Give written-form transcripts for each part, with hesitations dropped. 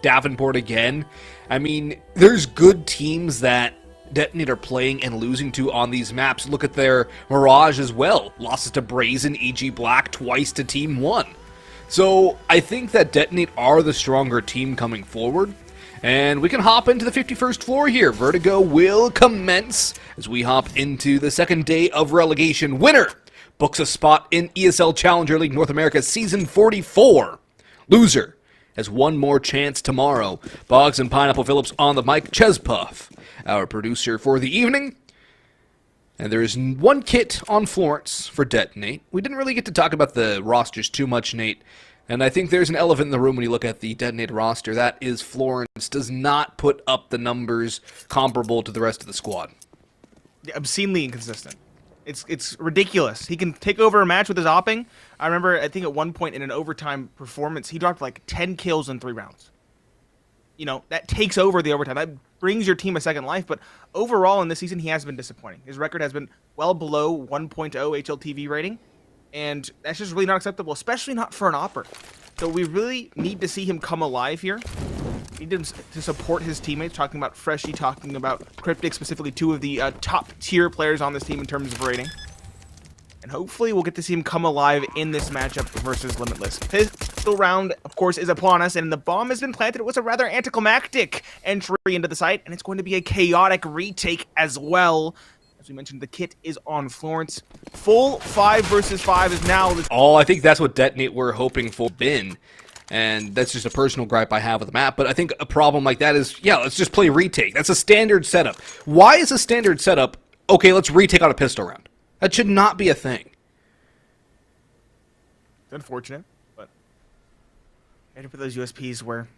Davenport again. I mean, there's good teams that Detonate are playing and losing to on these maps. Look at their Mirage as well. Losses to Brazen, EG Black, twice to Team 1. So I think that Detonate are the stronger team coming forward. And we can hop into the 51st floor here. Vertigo will commence as we hop into the second day of relegation. Winner books a spot in ESL Challenger League North America Season 44. Loser has one more chance tomorrow. Boggs and Pineapple Phillips on the mic. Chespuff, our producer for the evening. And there is one kit on Florence for Detonate. We didn't really get to talk about the rosters too much, Nate. And I think there's an elephant in the room when you look at the Detonate roster. That is Florence does not put up the numbers comparable to the rest of the squad. Obscenely inconsistent. It's ridiculous. He can take over a match with his opping. I remember, I think at one point in an overtime performance, he dropped like 10 kills in 3 rounds. You know, that takes over the overtime. That brings your team a second life. But overall in this season, he has been disappointing. His record has been well below 1.0 HLTV rating. And that's just really not acceptable, especially not for an opper. So we really need to see him come alive here. We need him to support his teammates, talking about Freshie, talking about Cryptic, specifically 2 of the top-tier players on this team in terms of rating. And hopefully we'll get to see him come alive in this matchup versus Limitless. Pistol round, of course, is upon us, and the bomb has been planted. It was a rather anticlimactic entry into the site, and it's going to be a chaotic retake as well. As we mentioned, the kit is on Florence. Full 5 versus 5 is now... Oh, I think that's what Detonate were hoping for bin. And that's just a personal gripe I have with the map. But I think a problem like that is, yeah, let's just play retake. That's a standard setup. Why is a standard setup, okay, let's retake on a pistol round? That should not be a thing. It's unfortunate, but... I had to put those USPs where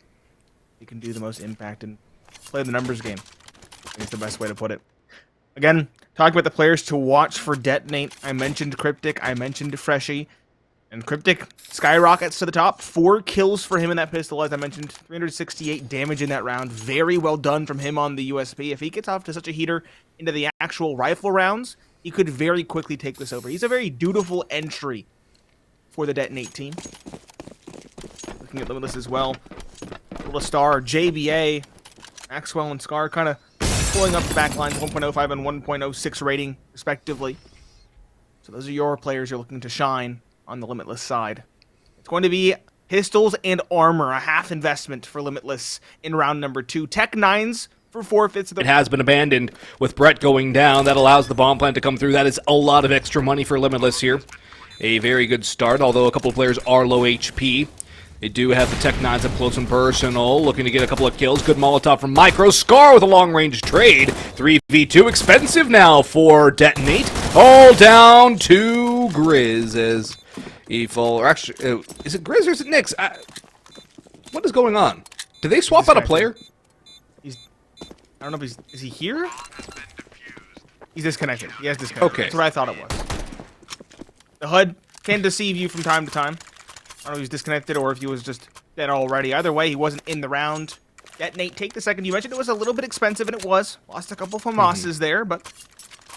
you can do the most impact and play the numbers game. I think it's the best way to put it. Again, talking about the players to watch for Detonate. I mentioned Cryptic, I mentioned Freshie. And Cryptic skyrockets to the top. 4 kills for him in that pistol, as I mentioned. 368 damage in that round. Very well done from him on the USP. If he gets off to such a heater into the actual rifle rounds, he could very quickly take this over. He's a very dutiful entry for the Detonate team. Looking at Limitless as well. Little Star, JBA, Maxwell, and Scar kind of pulling up the back lines, 1.05 and 1.06 rating, respectively. So those are your players you're looking to shine on the Limitless side. It's going to be pistols and armor, a half investment for Limitless in round number 2. Tech 9s for 4/5 of the... It has been abandoned with Brett going down. That allows the bomb plant to come through. That is a lot of extra money for Limitless here. A very good start, although a couple of players are low HP. They do have the Tech 9s up close and personal, looking to get a couple of kills. Good Molotov from Micro. Scar with a long-range trade. 3v2, expensive now for Detonate. All down to Grizz as he fall. Or actually, is it Grizz or is it Nix? What is going on? Did they swap out a player? I don't know if is he here? He's disconnected. He has disconnected. Okay. That's what I thought it was. The HUD can deceive you from time to time. I don't know if he's disconnected or if he was just dead already. Either way, he wasn't in the round. Detonate, take the second. You mentioned it was a little bit expensive, and it was. Lost a couple FAMASs there, but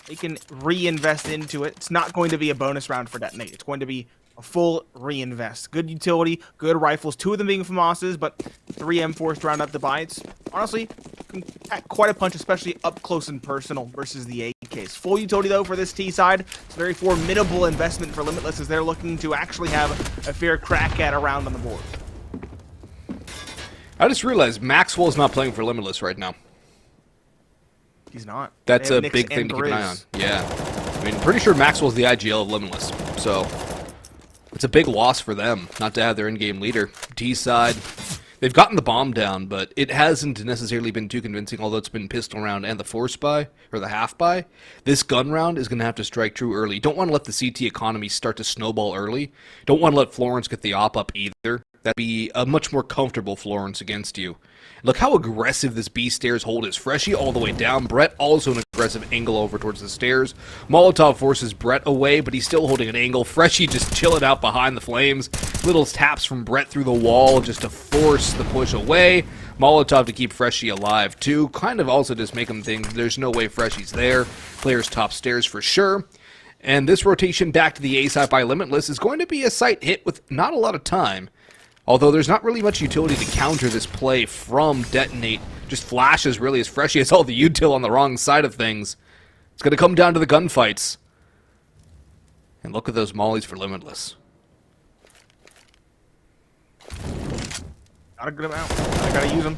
they can reinvest into it. It's not going to be a bonus round for Detonate. It's going to be a full reinvest. Good utility, good rifles. 2 of them being FAMASs, but 3 M4s to round up the buy. It's honestly can pack quite a punch, especially up close and personal versus the AKs. Full utility, though, for this T side. It's a very formidable investment for Limitless as they're looking to actually have a fair crack at a round on the board. I just realized Maxwell's not playing for Limitless right now. He's not. That's a big thing to keep an eye on. Yeah. I mean, pretty sure Maxwell's the IGL of Limitless, so it's a big loss for them not to have their in-game leader. T side, they've gotten the bomb down, but it hasn't necessarily been too convincing, although it's been pistol round and the force buy, or the half buy. This gun round is going to have to strike true early. You don't want to let the CT economy start to snowball early. Don't want to let Florence get the op up either. That'd be a much more comfortable Florence against you. Look how aggressive this B stairs hold is. Freshie all the way down. Brett also an aggressive angle over towards the stairs. Molotov forces Brett away, but he's still holding an angle. Freshie just chilling out behind the flames. Little taps from Brett through the wall just to force the push away. Molotov to keep Freshie alive too. Kind of also just make him think there's no way Freshie's there. Players top stairs for sure. And this rotation back to the A side by Limitless is going to be a site hit with not a lot of time. Although there's not really much utility to counter this play from Detonate. Just flashes really as Freshie has all the util on the wrong side of things. It's going to come down to the gunfights. And look at those mollies for Limitless. Gotta get him out. I gotta use him.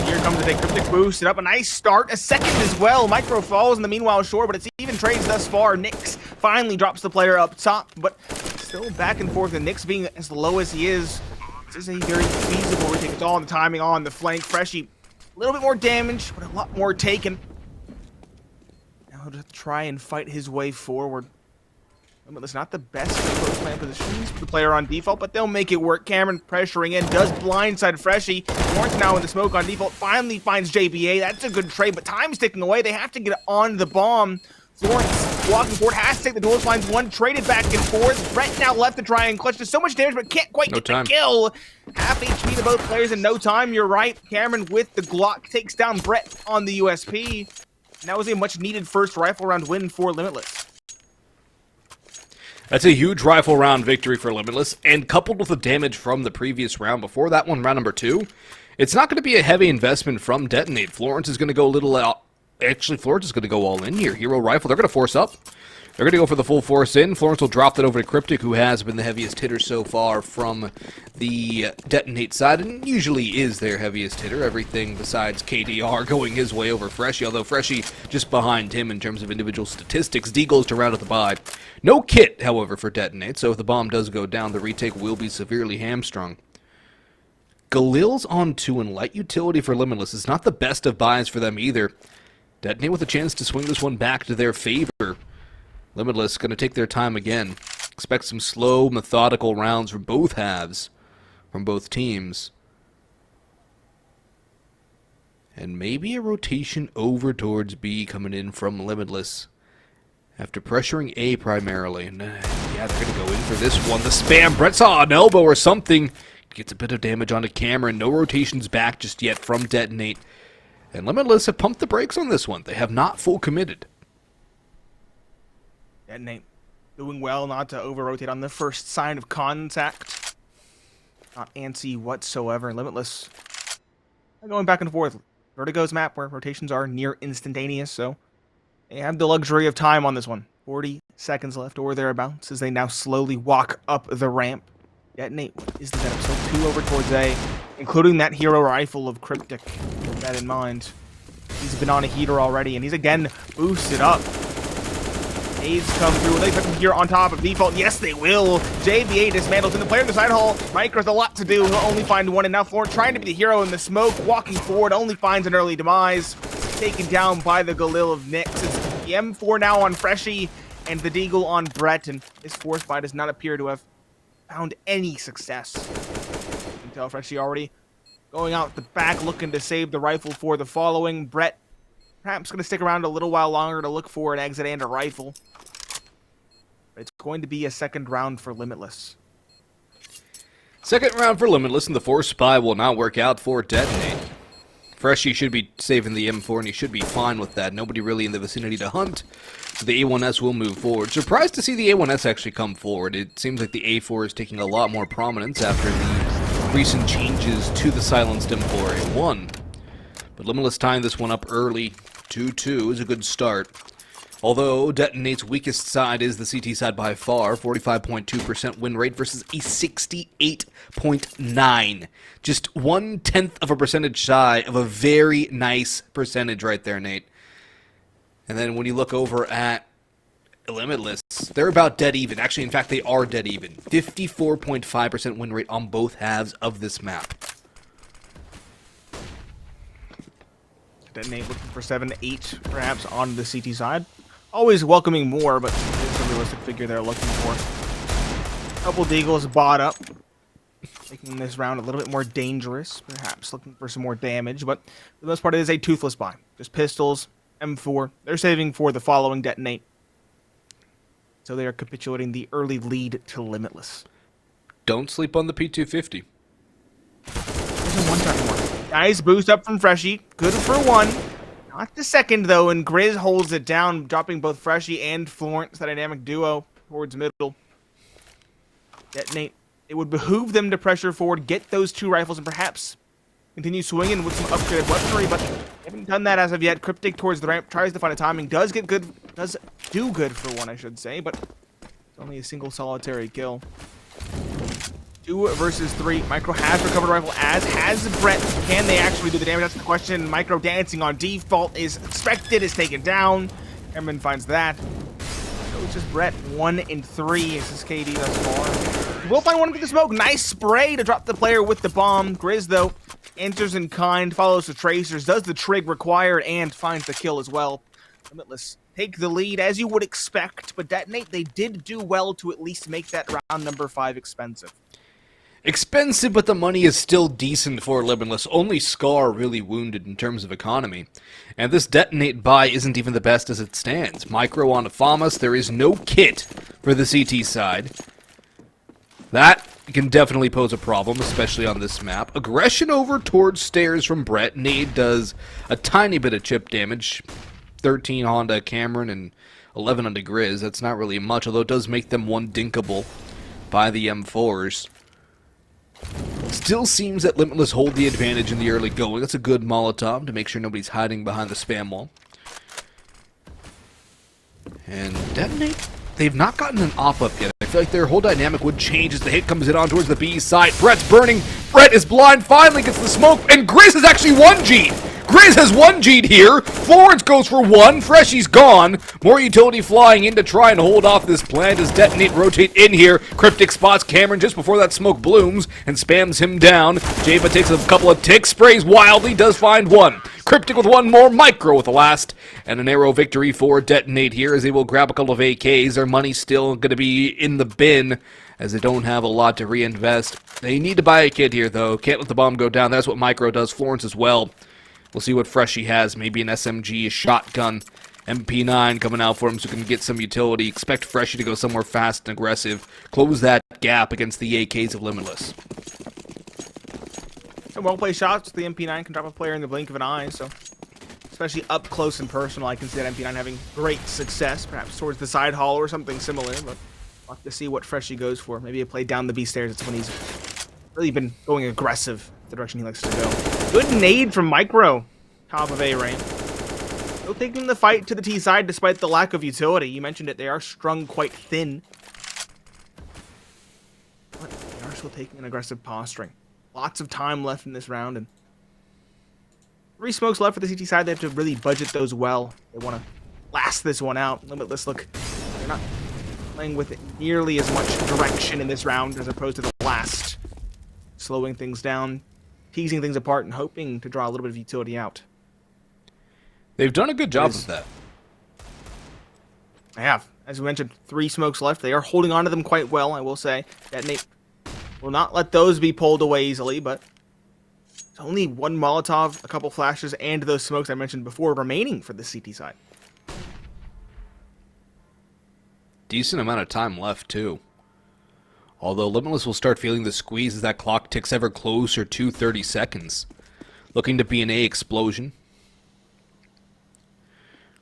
Here comes the Cryptic boost. It up a nice start. A second as well. Micro falls in the meanwhile shore, but it's even trades thus far. Nyx finally drops the player up top, but still back and forth. And Nyx being as low as he is, this is a very feasible retake. It's all on the timing on the flank. Freshie, a little bit more damage, but a lot more taken. Now to try and fight his way forward. Limitless, not the best close plan positions for the player on default, but they'll make it work. Cameron pressuring in, does blindside Freshie. Lawrence now in the smoke on default, finally finds JBA. That's a good trade, but time's ticking away. They have to get on the bomb. Florence walking forward, has to take the duelist lines. One traded back and forth. Brett now left to try and clutch. Does so much damage, but can't quite get the kill. Half HP to both players in no time. You're right. Cameron with the Glock takes down Brett on the USP. And that was a much needed first rifle round win for Limitless. That's a huge rifle round victory for Limitless, and coupled with the damage from the previous round before that one, round number 2, it's not going to be a heavy investment from Detonate. Florence is going to go a little out. Actually, Florence is going to go all in here. Hero rifle, they're going to force up. They're going to go for the full force in. Florence will drop that over to Cryptic, who has been the heaviest hitter so far from the Detonate side, and usually is their heaviest hitter. Everything besides KDR going his way over Freshie, although Freshie just behind him in terms of individual statistics. D goes to round at the bye. No kit, however, for Detonate, so if the bomb does go down, the retake will be severely hamstrung. Galil's on 2 and light utility for Limitless is not the best of buys for them either. Detonate with a chance to swing this one back to their favor. Limitless going to take their time again. Expect some slow, methodical rounds from both halves, from both teams. And maybe a rotation over towards B coming in from Limitless. After pressuring A primarily. And yeah, they're going to go in for this one. The spam. Brett saw an elbow or something. Gets a bit of damage onto Cameron. No rotations back just yet from Detonate. And Limitless have pumped the brakes on this one. They have not full committed. Detonate doing well not to over-rotate on the first sign of contact. Not antsy whatsoever. Limitless going back and forth. Vertigo's map where rotations are near instantaneous, so they have the luxury of time on this one. 40 seconds left or thereabouts as they now slowly walk up the ramp. Detonate, what is the setup? So 2 over towards A, including that hero rifle of Cryptic. Keep that in mind. He's been on a heater already, and he's again boosted up. Aids come through. Will they put him here on top of default? Yes, they will. JBA dismantles in the player in the side hall. Micro has a lot to do. He'll only find one, and now Florence trying to be the hero in the smoke, walking forward, only finds an early demise. Taken down by the Galil of Nyx. It's the M4 now on Freshie, and the Deagle on Brett, and his force fight does not appear to have found any success. You can tell Freshie already going out the back, looking to save the rifle for the following. Brett perhaps going to stick around a little while longer to look for an exit and a rifle. But it's going to be a second round for Limitless. Second round for Limitless, and the force spy will not work out for Detonate. Freshie should be saving the M4, and he should be fine with that. Nobody really in the vicinity to hunt, so the A1S will move forward. Surprised to see the A1S actually come forward. It seems like the A4 is taking a lot more prominence after the recent changes to the silenced M4 A1. But Limitless tying this one up early. 2-2 is a good start. Although Detonate's weakest side is the CT side by far, 45.2% win rate versus a 68.9. Just 1/10 of a percentage shy of a very nice percentage right there, Nate. And then when you look over at Limitless, they're about dead even. Actually, in fact, they are dead even. 54.5% win rate on both halves of this map. Detonate looking for 7-8, perhaps, on the CT side. Always welcoming more, but it's a realistic figure they're looking for. Couple Deagles bought up, making this round a little bit more dangerous, perhaps looking for some more damage, but for the most part it is a toothless buy. Just pistols, M4. They're saving for the following Detonate. So they are capitulating the early lead to Limitless. Don't sleep on the P250. There's a one-time more. Nice boost up from Freshie. Good for one. Not the second, though, and Grizz holds it down, dropping both Freshie and Florence, the dynamic duo, towards middle. Detonate it would behoove them to pressure forward, get those 2 rifles, and perhaps continue swinging with some upgraded weaponry, but they haven't done that as of yet. Cryptic towards the ramp, tries to find a timing, does do good for one, I should say, but it's only a single solitary kill. 2 versus 3. Micro has recovered a rifle, as has Brett. Can they actually do the damage? That's the question. Micro dancing on default is expected, is taken down. kmrn finds that. So it's just Brett, 1 and 3 is his KD thus far. We'll find one through the smoke. Nice spray to drop the player with the bomb. Grizz, though, enters in kind, follows the tracers, does the trig required, and finds the kill as well. Limitless take the lead, as you would expect, but Detonate, they did do well to at least make that round number 5 expensive. Expensive, but the money is still decent for Limitless. Only Scar really wounded in terms of economy. And this Detonate buy isn't even the best as it stands. Micro on Afamas, there is no kit for the CT side. That can definitely pose a problem, especially on this map. Aggression over towards stairs from Brett. Nade does a tiny bit of chip damage. 13 onto kmrn and 11 onto Grizz. That's not really much, although it does make them one dinkable by the M4s. Still seems that Limitless hold the advantage in the early going. That's a good Molotov to make sure nobody's hiding behind the spam wall. And Detonate, they've not gotten an op-up yet. I feel like their whole dynamic would change as the hit comes in on towards the B side. Brett's burning. Brett is blind, finally gets the smoke, and Grizz is actually 1G'd. Grizz has 1G'd here. Florence goes for 1. Freshie's gone. More utility flying in to try and hold off this plan. Does Detonate rotate in here? Cryptic spots kmrn just before that smoke blooms and spams him down. Java takes a couple of ticks, sprays wildly, does find 1. Cryptic with 1 more, Micro with the last, and a narrow victory for Detonate here as they will grab a couple of AKs. Their money's still going to be in the bin as they don't have a lot to reinvest. They need to buy a kit here, though. Can't let the bomb go down. That's what Micro does. Florence as well. We'll see what Freshie has. Maybe an SMG, a shotgun, MP9 coming out for him so he can get some utility. Expect Freshie to go somewhere fast and aggressive. Close that gap against the AKs of Limitless. And well-played shots. The MP9 can drop a player in the blink of an eye, so especially up close and personal, I can see that MP9 having great success, perhaps towards the side hall or something similar, but we'll have to see what Freshie goes for. Maybe a play down the B stairs. It's when he's really been going aggressive, the direction he likes to go. Good nade from Micro, top of A range. Still taking the fight to the T side despite the lack of utility. You mentioned it, they are strung quite thin. But they are still taking an aggressive posturing. Lots of time left in this round, and 3 smokes left for the CT side. They have to really budget those well. They want to last this one out. Limitless, look, they're not playing with nearly as much direction in this round as opposed to the last. Slowing things down, teasing things apart, and hoping to draw a little bit of utility out. They've done a good job of that. They have. As we mentioned, 3 smokes left. They are holding on to them quite well, I will say. Detonate will not let those be pulled away easily, but it's only 1 Molotov, a couple flashes, and those smokes I mentioned before remaining for the CT side. Decent amount of time left, too. Although Limitless will start feeling the squeeze as that clock ticks ever closer to 30 seconds. Looking to be an A explosion.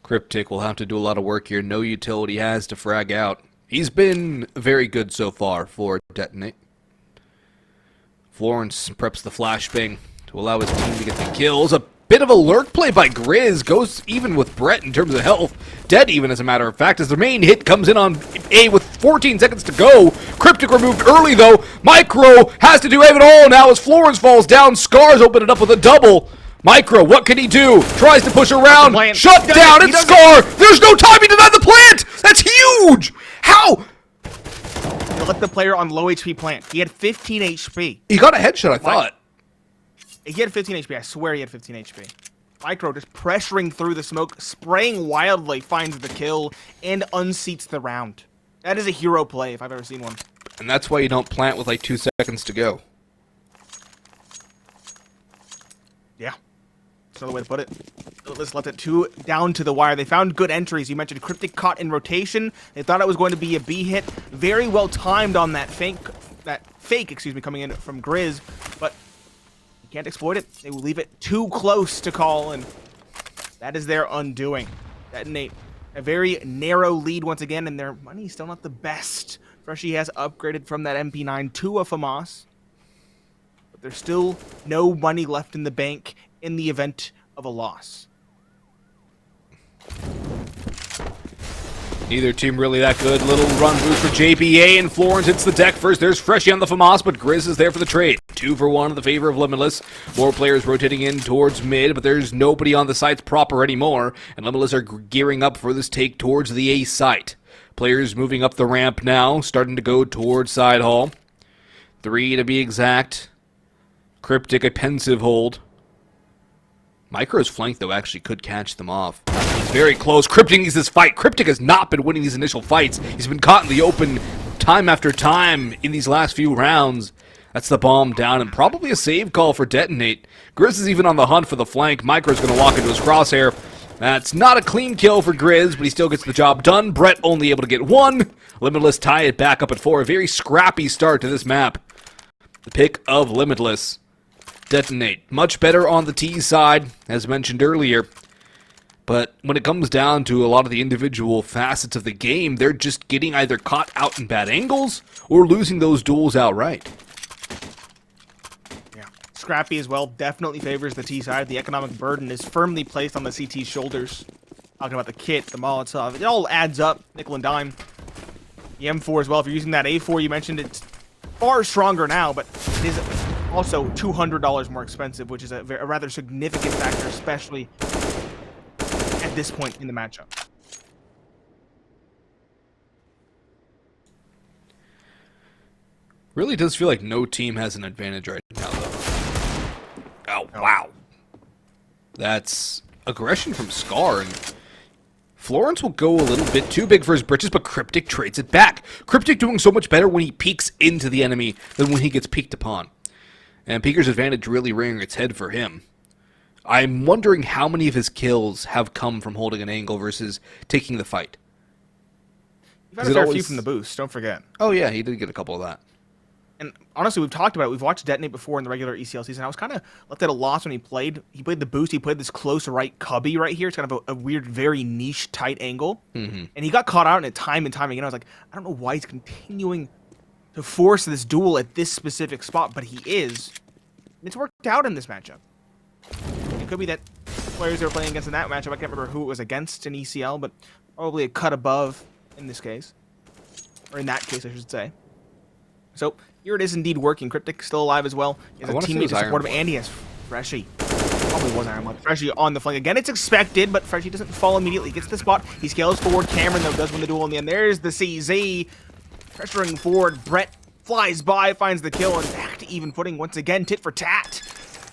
Cryptic will have to do a lot of work here. No utility has to frag out. He's been very good so far for Detonate. Florence preps the flashbang to allow his team to get the kills. A bit of a lurk play by Grizz. Goes even with Brett in terms of health. Dead even, as a matter of fact, as the main hit comes in on A with 14 seconds to go. Cryptic removed early, though. Micro has to do it all now as Florence falls down. Scars open it up with a double. Micro, what can he do? Tries to push around. Shut down. It's Scar. There's no time. He denied the plant. That's huge. How? Let the player on low HP plant. He had 15 HP. He got a headshot, I thought. He had 15 HP. I swear he had 15 HP. Micro just pressuring through the smoke, spraying wildly, finds the kill, and unseats the round. That is a hero play if I've ever seen one. And that's why you don't plant with like 2 seconds to go. Yeah. That's another way to put it. Let's let it down to the wire. They found good entries. You mentioned Cryptic caught in rotation. They thought it was going to be a B hit. Very well timed on that fake, coming in from Grizz, but you can't exploit it. They will leave it too close to call, and that is their undoing. Detonate, a very narrow lead once again, and their money's still not the best Freshie has upgraded from that MP9 to a FAMAS. But there's still no money left in the bank in the event of a loss. Neither team really that good. Little run boost for JPA, and Florence hits the deck first. There's Freshie on the FAMAS, but Grizz is there for the trade. 2 for 1 in the favor of Limitless. More players rotating in towards mid, but there's nobody on the sites proper anymore, and Limitless are gearing up for this take towards the A site. Players moving up the ramp now, starting to go towards side hall. 3 to be exact. Cryptic, a pensive hold. Micro's flank, though, actually could catch them off. He's very close. Cryptic needs this fight. Cryptic has not been winning these initial fights. He's been caught in the open time after time in these last few rounds. That's the bomb down, and probably a save call for Detonate. Grizz is even on the hunt for the flank. Micro's going to walk into his crosshair. That's not a clean kill for Grizz, but he still gets the job done. Brett only able to get 1. Limitless tie it back up at 4. A very scrappy start to this map. The pick of Limitless. Detonate. Much better on the T side, as mentioned earlier. But when it comes down to a lot of the individual facets of the game, they're just getting either caught out in bad angles or losing those duels outright. Yeah. Scrappy as well definitely favors the T side. The economic burden is firmly placed on the CT's shoulders. Talking about the kit, the Molotov, it all adds up, nickel and dime. The M4 as well, if you're using that A4 you mentioned, it's far stronger now, but it is also $200 more expensive, which is a rather significant factor, especially at this point in the matchup. Really does feel like no team has an advantage right now, though. Oh, wow. That's aggression from Scar, and Florence will go a little bit too big for his britches, but Cryptic trades it back. Cryptic doing so much better when he peeks into the enemy than when he gets peeked upon. And Peeker's advantage really rearing its head for him. I'm wondering how many of his kills have come from holding an angle versus taking the fight. You've had a fair few from the boost, don't forget. Oh yeah, he did get a couple of that. And honestly, we've talked about it. We've watched Detonate before in the regular ECL season. I was kind of left at a loss when he played. He played the boost. He played this close right cubby right here. It's kind of a weird, very niche, tight angle. And he got caught out in it time and time again. I was like, I don't know why he's continuing to force this duel at this specific spot, but he is. And it's worked out in this matchup. It could be that players that were playing against in that matchup, I can't remember who it was against in ECL, but probably a cut above in this case. Or in that case, I should say. So, here it is indeed working. Cryptic still alive as well. He has a teammate to support him, and he has Freshie. Probably was Iron Blood. Freshie on the flank. Again, it's expected, but Freshie doesn't fall immediately. He gets the spot. He scales forward. Cameron, though, does win the duel in the end. There's the CZ. Pressuring forward. Brett flies by, finds the kill, and back to even footing once again. Tit for tat.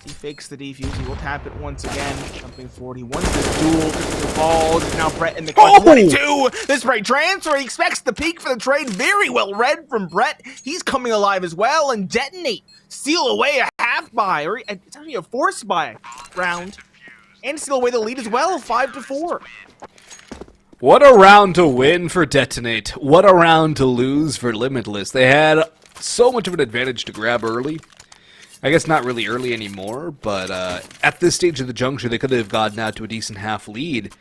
He fakes the defuse. He will tap it once again. Jumping forward. He wants this duel. Christopher falls. It's now Brett in the clutch. 22. This right transfer. He expects the peak for the trade. Very well read from Brett. He's coming alive as well. And Detonate steal away a half buy. Or it's actually a force buy round. And steal away the lead as well. 5-4. What a round to win for Detonate. What a round to lose for Limitless. They had so much of an advantage to grab early. I guess not really early anymore, but at this stage of the juncture, they could have gotten out to a decent half lead.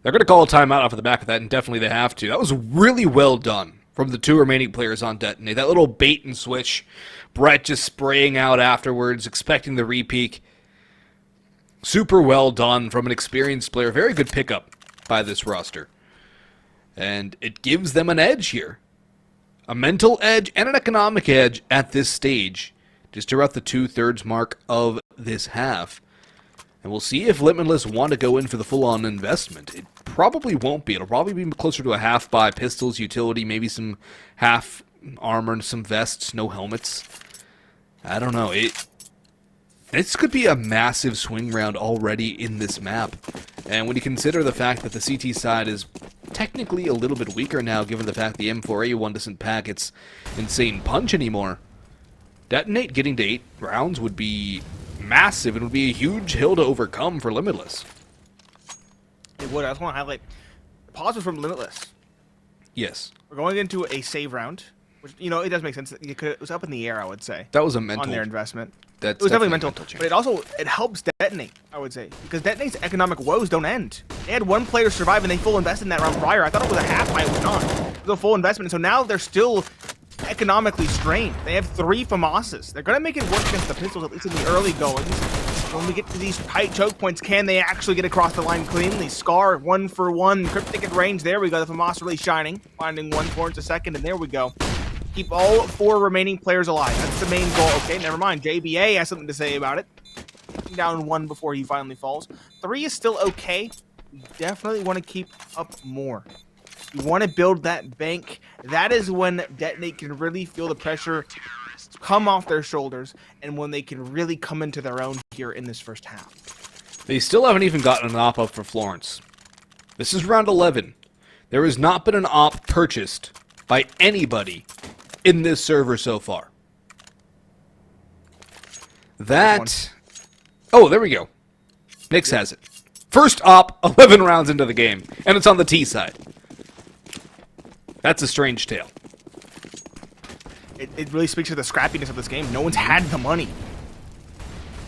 They're going to call a timeout off of the back of that, and definitely they have to. That was really well done from the 2 remaining players on Detonate. That little bait and switch, Brett just spraying out afterwards, expecting the repeak. Super well done from an experienced player. Very good pickup by this roster. And it gives them an edge here. A mental edge and an economic edge at this stage. Just around the 2/3 mark of this half. And we'll see if Limitless want to go in for the full-on investment. It probably won't be. It'll probably be closer to a half buy, pistols, utility, maybe some half armor, some vests, no helmets. I don't know. This could be a massive swing round already in this map. And when you consider the fact that the CT side is technically a little bit weaker now, given the fact the M4A1 doesn't pack its insane punch anymore, Detonate getting to 8 rounds would be massive. It would be a huge hill to overcome for Limitless. It would. I just want to highlight the positive from Limitless. Yes. We're going into a save round, which, you know, it does make sense. It was up in the air, I would say. That was a mental on their investment. It was definitely mental, but it helps Detonate, I would say, because Detonate's economic woes don't end. They had 1 player survive, and they full invested in that round prior. I thought it was a half buy. It was not. It was a full investment, and so now they're still economically strained. They have 3 FAMASs. They're going to make it work against the pistols, at least in the early goings. When we get to these tight choke points, can they actually get across the line cleanly? Scar, 1 for 1. Cryptic at range. There we go. The FAMAS really shining. Finding 1 Florence a second, and there we go. Keep all 4 remaining players alive. That's the main goal. Okay, never mind. JBA has something to say about it. Down 1 before he finally falls. 3 is still okay. We definitely want to keep up more. You want to build that bank. That is when Detonate can really feel the pressure come off their shoulders, and when they can really come into their own here in this first half. They still haven't even gotten an op up for Florence. This is round 11. There has not been an op purchased by anybody in this server so far. That... Oh, there we go. Nyx has it. First op, 11 rounds into the game, and it's on the T side. That's a strange tale. It really speaks to the scrappiness of this game. No one's had the money.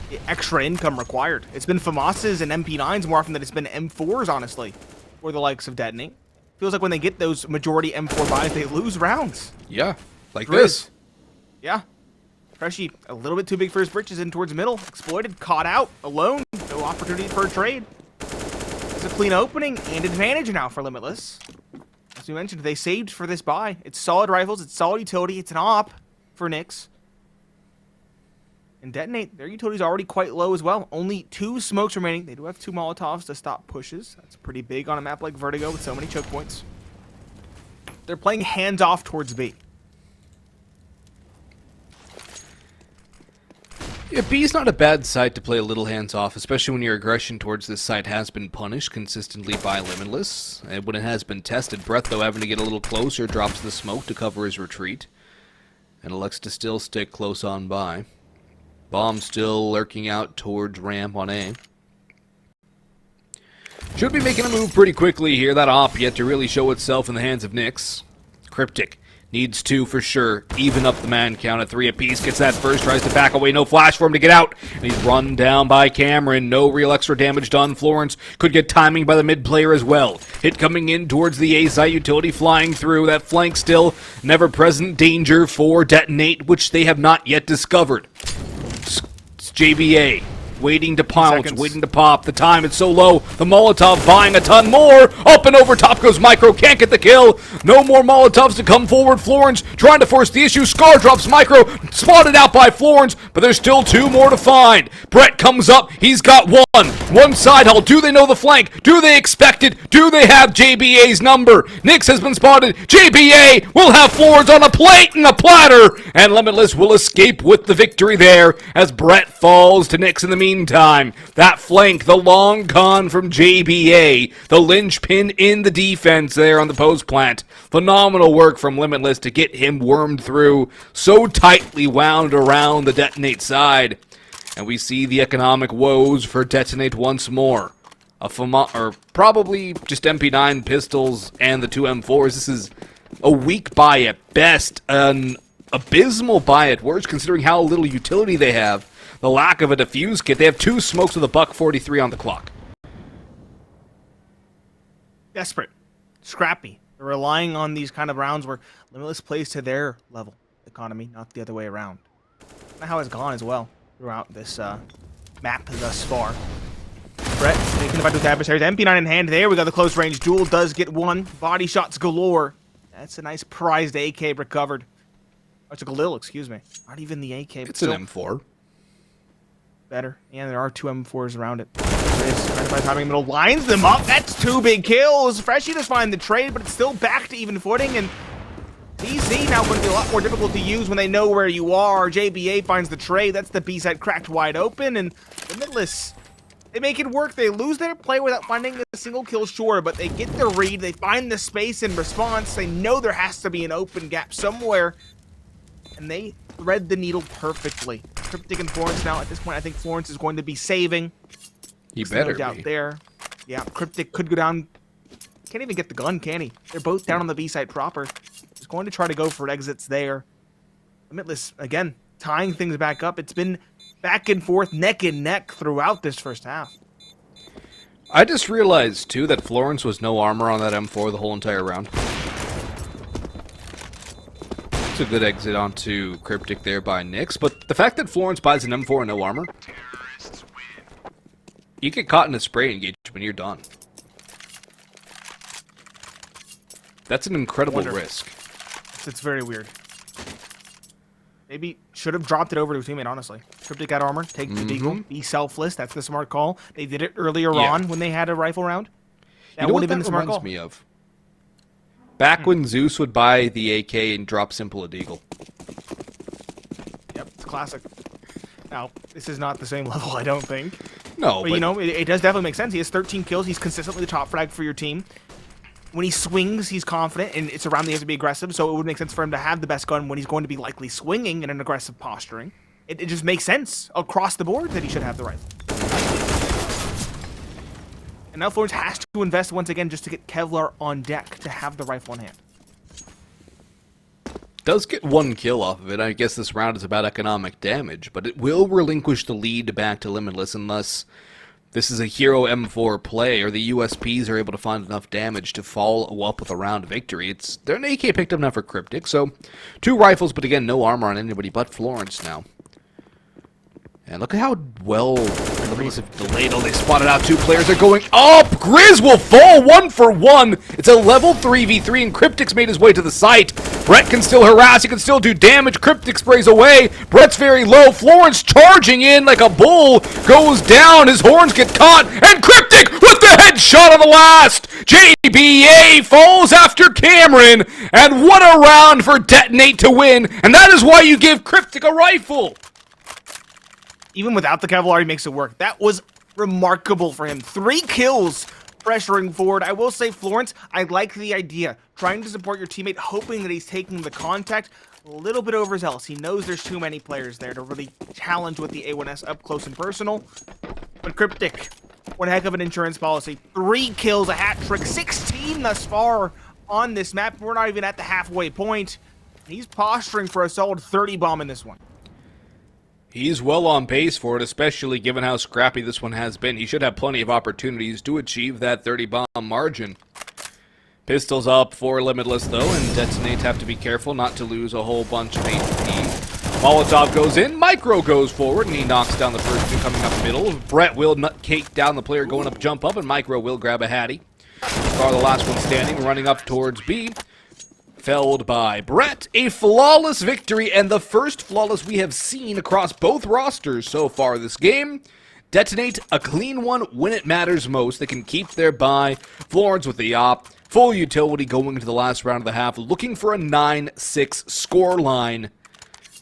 The extra income required. It's been FAMASs and MP9s more often than it's been M4s, honestly, for the likes of Detonate. Feels like when they get those majority M4 buys, they lose rounds. Yeah, like this. Yeah. Freshy, a little bit too big for his britches in towards middle. Exploited, caught out, alone. No opportunity for a trade. It's a clean opening and advantage now for Limitless. As we mentioned, they saved for this buy. It's solid rifles, it's solid utility, it's an op for Nyx. And Detonate, their utility is already quite low as well. Only 2 smokes remaining. They do have 2 Molotovs to stop pushes. That's pretty big on a map like Vertigo with so many choke points. They're playing hands off towards B. Yeah, B's not a bad side to play a little hands-off, especially when your aggression towards this side has been punished consistently by Limitless. And when it has been tested, Brett, though, having to get a little closer, drops the smoke to cover his retreat. And elects to still stick close on by. Bomb still lurking out towards ramp on A. Should be making a move pretty quickly here. That op yet to really show itself in the hands of Nyx. Cryptic needs 2 for sure. Even up the man count at 3 apiece. Gets that first, tries to back away. No flash for him to get out. And he's run down by Cameron. No real extra damage done. Florence could get timing by the mid player as well. Hit coming in towards the A site. Utility flying through. That flank still never present danger for Detonate, which they have not yet discovered. It's JBA. Waiting to pounce, waiting to pop. The time, it's so low. The Molotov buying a ton more. Up and over top goes Micro. Can't get the kill. No more Molotovs to come forward. Florence trying to force the issue. Scar drops Micro. Spotted out by Florence, but there's still 2 more to find. Brett comes up. He's got 1. One side hull. Do they know the flank? Do they expect it? Do they have JBA's number? Nyx has been spotted. JBA will have Florence on a plate and a platter. And Limitless will escape with the victory there as Brett falls to Nyx in the meantime. That flank, the long con from JBA, the linchpin in the defense there on the post plant. Phenomenal work from Limitless to get him wormed through, so tightly wound around the Detonate side. And we see the economic woes for Detonate once more. Probably just MP9 pistols and the 2 M4s. This is a weak buy at best, an abysmal buy at worst, considering how little utility they have. The lack of a defuse kit. They have 2 smokes with a buck 43 on the clock. Desperate. Scrappy. They're relying on these kind of rounds where Limitless plays to their level economy, not the other way around. Not how it's gone as well throughout this map thus far. Brett thinking about those adversaries. MP9 in hand. There we go. The close range duel does get 1. Body shots galore. That's a nice prized AK recovered. Oh, it's a Galil, excuse me. Not even the AK. It's an M4. Better. And there are 2 M4s around it. There is. Trying to find timing in the middle. Lines them up. That's 2 big kills. Freshie does find the trade, but it's still back to even footing. And DZ now going to be a lot more difficult to use when they know where you are. JBA finds the trade. That's the B side cracked wide open. And Limitless, they make it work. They lose their play without finding a single kill, sure, but they get the read. They find the space in response. They know there has to be an open gap somewhere. And they thread the needle perfectly. Cryptic and Florence now. At this point, I think Florence is going to be saving. You better no doubt be. There. Yeah, Cryptic could go down. Can't even get the gun, can he? They're both down on the B side proper. He's going to try to go for exits there. Limitless, again, tying things back up. It's been back and forth, neck and neck throughout this first half. I just realized, too, that Florence was no armor on that M4 the whole entire round. It's a good exit onto Cryptic there by Nyx, but the fact that Florence buys an M4 and no armor, you get caught in a spray engagement, you're done. That's an incredible risk. It's very weird. Maybe should have dropped it over to his teammate, honestly. Cryptic got armor, take the Detonate, be selfless. That's the smart call. They did it earlier on when they had a rifle round. That would have been the smart call. Me of? Back when Zeus would buy the AK and drop simple a deagle. Yep, it's classic. Now, this is not the same level, I don't think. No, but you know, it does definitely make sense. He has 13 kills. He's consistently the top frag for your team. When he swings, he's confident, and it's around that he has to be aggressive, so it would make sense for him to have the best gun when he's going to be likely swinging in an aggressive posturing. It just makes sense across the board that he should have the rifle. And now Florence has to invest once again just to get Kevlar on deck to have the rifle in hand. Does get one kill off of it. I guess this round is about economic damage, but it will relinquish the lead back to Limitless unless this is a Hero M4 play, or the USPs are able to find enough damage to follow up with a round victory. They're an AK picked up now for Cryptic, so 2 rifles, but again, no armor on anybody but Florence now. And look at how well Limitless have delayed. Oh, they spotted out 2 players. They're going up. Grizz will fall 1 for 1. It's a level 3v3, and Cryptic's made his way to the site. Brett can still harass. He can still do damage. Cryptic sprays away. Brett's very low. Florence charging in like a bull. Goes down. His horns get caught. And Cryptic with the headshot on the last. JBA falls after Cameron. And what a round for Detonate to win. And that is why you give Cryptic a rifle. Even without the Kevlar, he makes it work. That was remarkable for him. 3 kills pressuring forward. I will say, Florence, I like the idea. Trying to support your teammate, hoping that he's taking the contact a little bit overzealous. He knows there's too many players there to really challenge with the A1S up close and personal. But Cryptic, one heck of an insurance policy. 3 kills, a hat trick, 16 thus far on this map. We're not even at the halfway point. He's posturing for a solid 30 bomb in this one. He's well on pace for it, especially given how scrappy this one has been. He should have plenty of opportunities to achieve that 30 bomb margin. Pistols up for Limitless, though, and Detonate have to be careful not to lose a whole bunch of HP. Molotov goes in, Micro goes forward, and he knocks down the first 2 coming up middle. Brett will nutcake down the player going up, jump up, and Micro will grab a Hattie. Scar, the last one standing, running up towards B. Felled by Brett. A flawless victory, and the first flawless we have seen across both rosters so far this game. Detonate, a clean one when it matters most. They can keep their bye. Florence with the op. Full utility going into the last round of the half, looking for a 9-6 score line.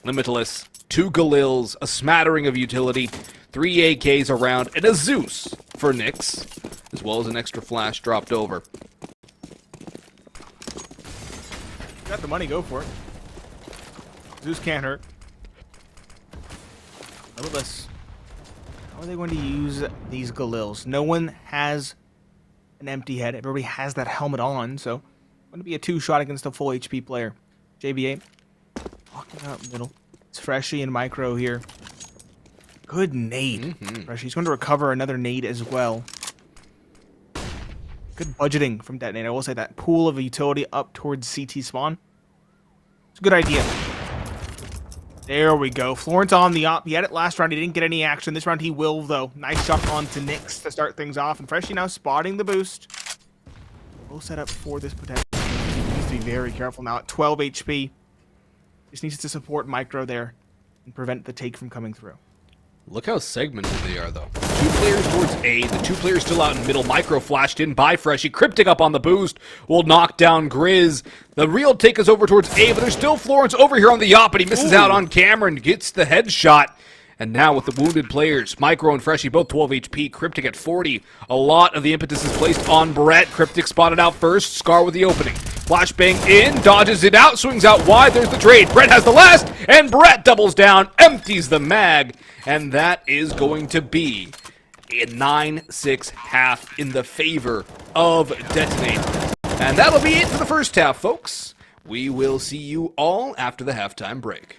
Limitless, 2 Galils, a smattering of utility, 3 AKs around, and a Zeus for Nyx, as well as an extra flash dropped over. Got the money, go for it. Zeus can't hurt. Limitless. How are they going to use these Galils? No one has an empty head. Everybody has that helmet on, so going to be a 2-shot against a full HP player. JBA walking out middle. It's Freshy and Micro here. Good nade. Freshy's going to recover another nade as well. Good budgeting from Detonate. I will say that pool of utility up towards CT spawn. It's a good idea. There we go. Florence on the op. He had it last round. He didn't get any action. This round he will, though. Nice shot onto Nyx to start things off. And Freshy now spotting the boost. We'll set up for this potential. He needs to be very careful now at 12 HP. Just needs to support Micro there and prevent the take from coming through. Look how segmented they are, though. 2 players towards A, the 2 players still out in middle. Micro flashed in by Freshy. Cryptic up on the boost will knock down Grizz. The real take is over towards A, but there's still Florence over here on the op, but he misses out on Cameron, gets the headshot. And now with the wounded players, Micro and Freshy both 12 HP, Cryptic at 40. A lot of the impetus is placed on Brett. Cryptic spotted out first, Scar with the opening. Flashbang in, dodges it out, swings out wide, there's the trade. Brett has the last, and Brett doubles down, empties the mag, and that is going to be a 9-6 half in the favor of Detonate. And that'll be it for the first half, folks. We will see you all after the halftime break.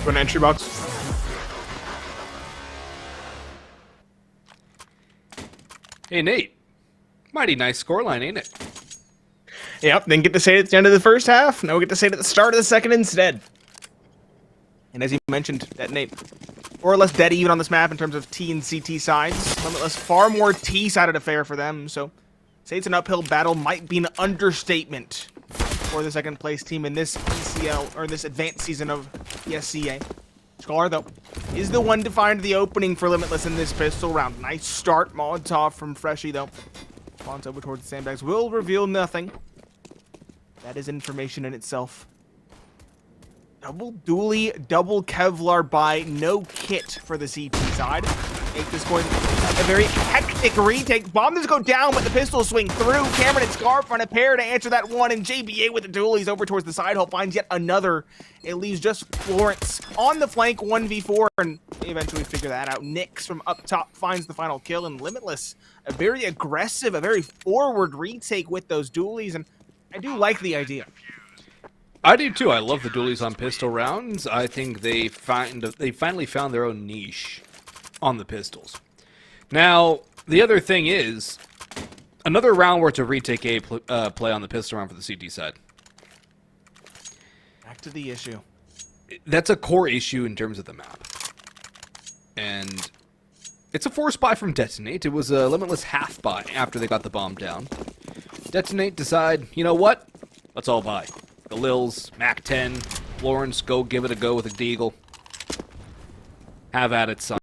To an entry box. Hey, Nate. Mighty nice scoreline, ain't it? Yep, didn't get to say it at the end of the first half. Now we get to say it at the start of the second instead. And as you mentioned, Detonate, more or less dead even on this map in terms of T and CT sides. Limitless, far more T-sided affair for them. So, say it's an uphill battle might be an understatement for the second place team in this ECL, or this advanced season of ESCA. Scar, though, is the one to find the opening for Limitless in this pistol round. Nice start, Molotov from Freshie, though. Launch over towards the sandbags will reveal nothing. That is information in itself. Double dually, double Kevlar buy, no kit for the CT side. Make this going a very hectic retake. Bomb does go down, but the pistols swing through. Cameron and Scarf on a pair to answer that one, and JBA with the dualies over towards the side hole finds yet another. It leaves just Florence on the flank, 1v4, and they eventually figure that out. Nix from up top finds the final kill, and Limitless, a very aggressive, a very forward retake with those dualies, and I do like the idea. I do too. I love the dualies on pistol rounds. I think they finally found their own niche on the pistols. Now, the other thing is, another round where it's a retake A play on the pistol round for the CT side. Back to the issue. That's a core issue in terms of the map. And it's a forced buy from Detonate. It was a Limitless half buy after they got the bomb down. Detonate decide, you know what? Let's all buy. The Lils, Mac 10, Florence, go give it a go with a Deagle. Have at it, son.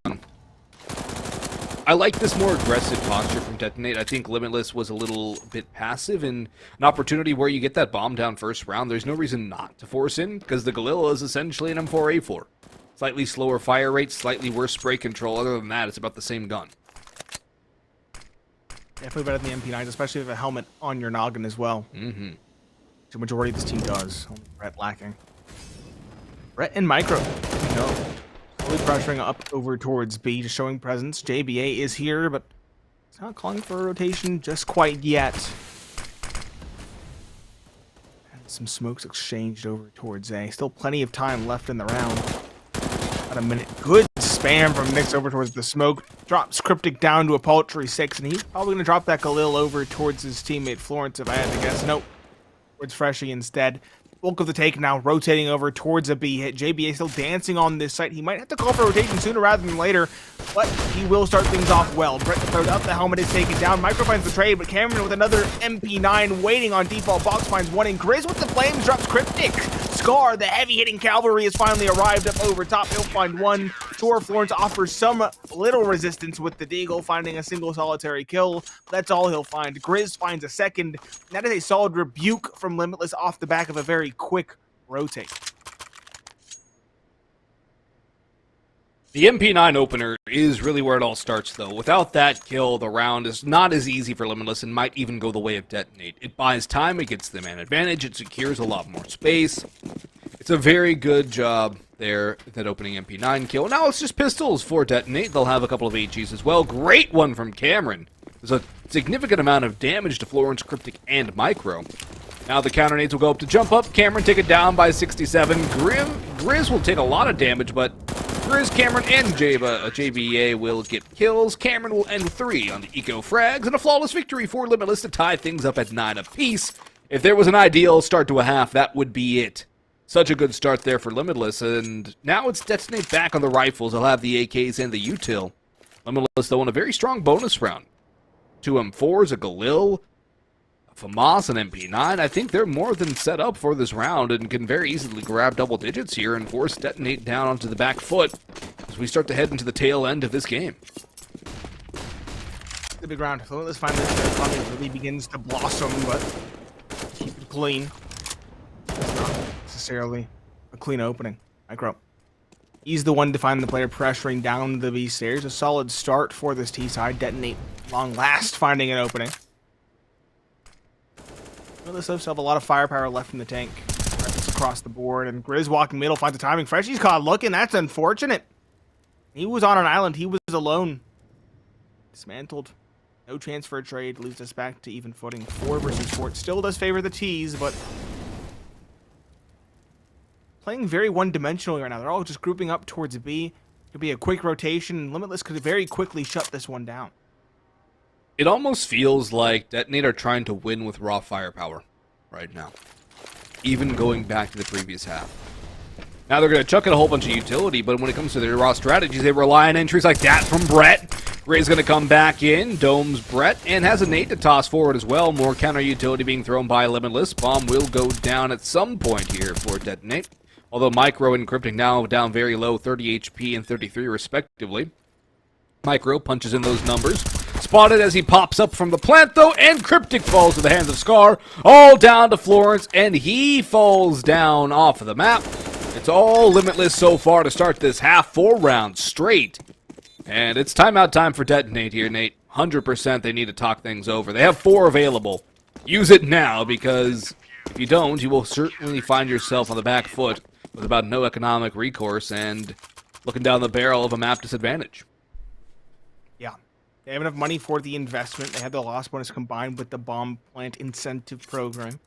I like this more aggressive posture from Detonate. I think Limitless was a little bit passive, and an opportunity where you get that bomb down first round, there's no reason not to force in, because the Galil is essentially an M4A4. Slightly slower fire rate, slightly worse spray control. Other than that, it's about the same gun. Definitely better than the MP9, especially with a helmet on your noggin as well. Mm-hmm. The majority of this team does. Only Brett lacking. Brett and Micro. No. Slowly pressuring up over towards B, just showing presence. JBA is here, but it's not calling for a rotation just quite yet. And some smokes exchanged over towards A. Still plenty of time left in the round. About a minute. Good spam from Nix over towards the smoke. Drops Cryptic down to a paltry 6, and he's probably going to drop that Galil over towards his teammate Florence, if I had to guess. Nope. Towards Freshie instead. Bulk of the take now rotating over towards a B hit. JBA still dancing on this site. He might have to call for rotation sooner rather than later, but he will start things off well. Brett throws up, the helmet is taken down. Micro finds the trade, but Cameron with another MP9 waiting on default box finds one, and Grizz with the flames drops Cryptic. Scar, the heavy-hitting cavalry, has finally arrived up over top. He'll find one. Sure, Florence offers some little resistance with the Deagle, finding a single solitary kill. That's all he'll find. Grizz finds a second. That is a solid rebuke from Limitless off the back of a very quick rotate. The MP9 opener is really where it all starts, though. Without that kill, the round is not as easy for Limitless and might even go the way of Detonate. It buys time, it gets the man advantage, it secures a lot more space. It's a very good job there, that opening MP9 kill. Now it's just pistols for Detonate. They'll have a couple of HEs as well. Great one from Cameron. There's a significant amount of damage to Florence, Cryptic, and Micro. Now the counter nades will go up to jump up. Cameron take it down by 67. Grizz will take a lot of damage, but Grizz, Cameron, and JBA will get kills. Cameron will end with 3 on the eco frags, and a flawless victory for Limitless to tie things up at 9 apiece. If there was an ideal start to a half, that would be it. Such a good start there for Limitless, and now it's Detonate back on the rifles. They'll have the AKs and the util. Limitless, though, in a very strong bonus round. 2 M4s, a Galil, a FAMAS, an MP9. I think they're more than set up for this round and can very easily grab double digits here and force Detonate down onto the back foot as we start to head into the tail end of this game. The big round. Limitless finally really begins to blossom, but keep it clean. Not necessarily a clean opening. Micro. He's the one to find the player pressuring down the B stairs. A solid start for this T side. Detonate long last finding an opening. Limitless still have a lot of firepower left in the tank. Practice across the board, and Grizz walking middle finds the timing. Freshie's caught looking. That's unfortunate. He was on an island. He was alone. Dismantled. No chance for a trade. Leaves us back to even footing. 4 versus 4. It still does favor the T's, but playing very one-dimensionally right now. They're all just grouping up towards B. Could be a quick rotation, and Limitless could very quickly shut this one down. It almost feels like Detonate are trying to win with raw firepower right now, even going back to the previous half. Now they're going to chuck in a whole bunch of utility, but when it comes to their raw strategies, they rely on entries like that from Brett. Gray's going to come back in, domes Brett, and has a nade to toss forward as well. More counter utility being thrown by Limitless. Bomb will go down at some point here for Detonate. Although Micro and Cryptic now down very low, 30 HP and 33 respectively. Micro punches in those numbers. Spotted as he pops up from the plant though, and Cryptic falls to the hands of Scar. All down to Florence, and he falls down off of the map. It's all Limitless so far to start this half, 4 rounds straight. And it's timeout time for Detonate here, Nate. 100% they need to talk things over. They have 4 available. Use it now, because if you don't, you will certainly find yourself on the back foot with about no economic recourse and looking down the barrel of a map disadvantage. Yeah. They have enough money for the investment. They have the loss bonus combined with the bomb plant incentive program.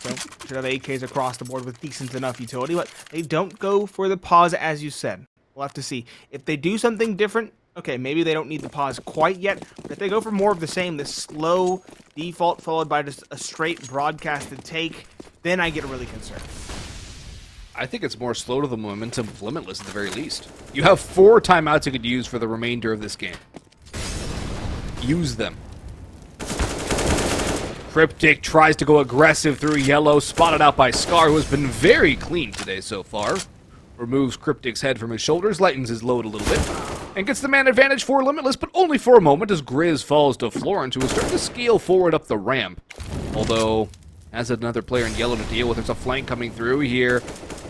So, should have AKs across the board with decent enough utility, but they don't go for the pause as you said. We'll have to see. If they do something different, okay, maybe they don't need the pause quite yet, but if they go for more of the same, this slow default followed by just a straight broadcasted take, then I get really concerned. I think it's more slow to the momentum of Limitless at the very least. You have 4 timeouts you could use for the remainder of this game. Use them. Cryptic tries to go aggressive through yellow, spotted out by Scar, who has been very clean today so far. Removes Cryptic's head from his shoulders, lightens his load a little bit, and gets the man advantage for Limitless, but only for a moment as Grizz falls to Florence, who is starting to scale forward up the ramp. Although, has another player in yellow to deal with. There's a flank coming through here.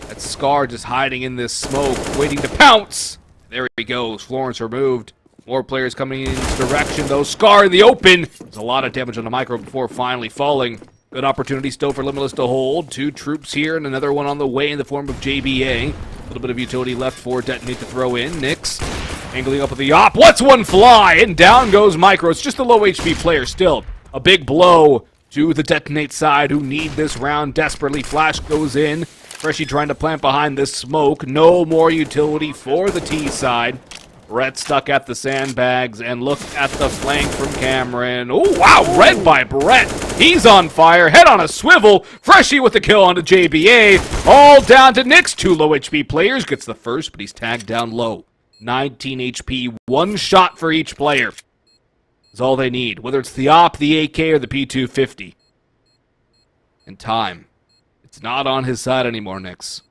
That's Scar just hiding in this smoke, waiting to pounce. There he goes. Florence removed. More players coming in his direction, though. Scar in the open. There's a lot of damage on the Micro before finally falling. Good opportunity still for Limitless to hold. 2 troops here and another one on the way in the form of JBA. A little bit of utility left for Detonate to throw in. Nyx angling up with the op. What's one fly? And down goes Micro. It's just a low HP player still. A big blow to the Detonate side, who need this round desperately. Flash goes in. Freshie trying to plant behind this smoke. No more utility for the T side. Brett stuck at the sandbags, and look at the flank from kmrn. Oh, wow, red by Brett. He's on fire, head on a swivel. Freshie with the kill onto JBA. All down to Nyx. 2 low HP players. Gets the first, but he's tagged down low. 19 HP, 1 shot for each player. Is all they need, whether it's the op, the AK, or the P250. And time. It's not on his side anymore, Nyx.